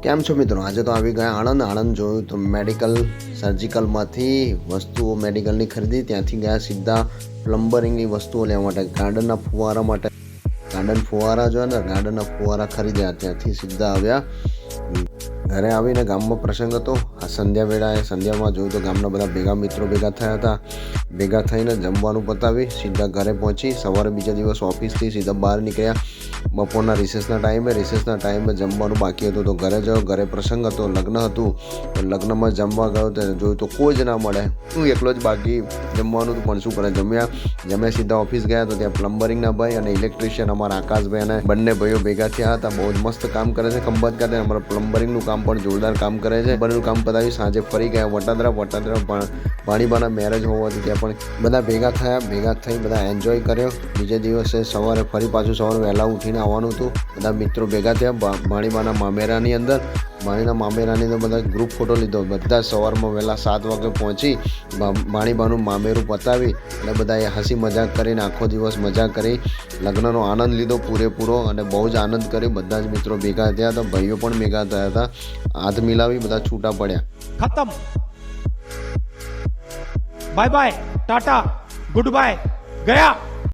કેમ છો મિત્રો? આજે તો આવી ગયા આણંદ જોયું તો મેડિકલ સર્જિકલમાંથી વસ્તુઓ મેડિકલની ખરીદી, ત્યાંથી ગયા સીધા પ્લમ્બરિંગની વસ્તુઓ લેવા માટે, ગાર્ડનના ફુવારા માટે. ગાર્ડન ફુવારા જો ને, ગાર્ડનના ફુવારા ખરીદ્યા, ત્યાંથી સીધા આવ્યા ઘરે. આવીને ગામમાં પ્રસંગ હતો આ સંધ્યા વેળાએ. સંધ્યામાં જોયું તો ગામના બધા મિત્રો ભેગા થયા હતા. ભેગા થઈને જમવાનું પતાવી સીધા ઘરે પહોંચી. સવારે બીજા દિવસ ઓફિસથી સીધા બહાર નીકળ્યા. બપોરના રિસેસના ટાઈમે જમવાનું બાકી હતું તો ઘરે ગયો. ઘરે પ્રસંગ હતો, લગ્ન હતું. તો લગ્નમાં જમવા ગયો તો જોયું તો કોઈ જ ના મળે, હું એકલો જ બાકી જમવાનું હતું. પણ શું કરે, જમ્યા સીધા ઓફિસ ગયા તો ત્યાં પ્લમ્બરિંગના ભાઈ અને ઇલેક્ટ્રિશિયન અમારા આકાશભાઈ અને બંને ભાઈઓ ભેગા થયા હતા. બહુ જ મસ્ત કામ કરે છે ખંભાત ખાતે. અમારા પ્લમ્બરિંગનું કામ પણ જોરદાર કામ કરે છે. બંનેનું કામ પતાવી સાંજે ફરી ગયા વટાદરા ભાણીબાના મેરેજ હોવાથી ત્યાં પણ બધા ભેગા થઈ બધા એન્જોય કર્યો. બીજે દિવસે સવારે ફરી પાછું સવારે વહેલા ઉઠીને આવવાનું હતું. બધા મિત્રો ભેગા થયા ભાણીબાના મામેરાની અંદર. બધા ગ્રુપ ફોટો લીધો. બધા સવારમાં વહેલા 7 વાગે પહોંચી ભાણીબાનું મામેરું પતાવી અને બધાએ હસી મજાક કરીને આખો દિવસ મજા કરી, લગ્નનો આનંદ લીધો પૂરેપૂરો અને બહુ જ આનંદ કરી. બધા જ મિત્રો ભેગા થયા હતા, ભાઈઓ પણ ભેગા થયા હતા. હાથ મિલાવી બધા છૂટા પડ્યા. खत्म, bye bye, tata, goodbye, गया।